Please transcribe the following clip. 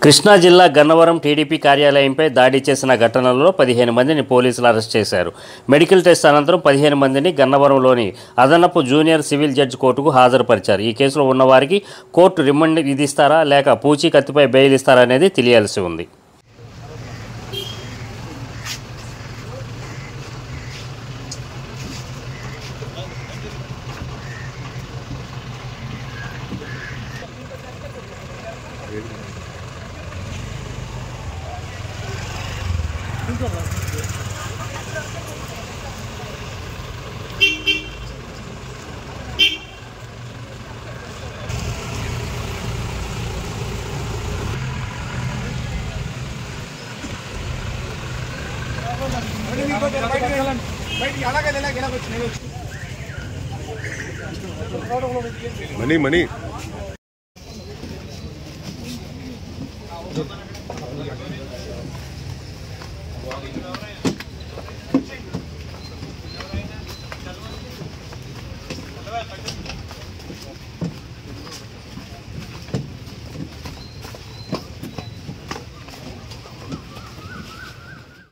కృష్ణా జిల్లా గన్నవరం టీడీపీ కార్యాలయంపై దాడి చేసిన ఘటనలో 15 మందిని పోలీసులు అరెస్ట్ చేశారు. మెడికల్ టెస్ట్ అనంతరం 15 మందిని గన్నవరంలోని అదనపు జూనియర్ సివిల్ జడ్జి కోర్టుకు హాజరుపరిచారు. ఈ కేసులో ఉన్నవారికి కోర్టు రిమాండ్ విధిస్తారా లేక పూచీకత్తుపై బెయిల్ ఇస్తారా అనేది తెలియాల్సి ఉంది. मनी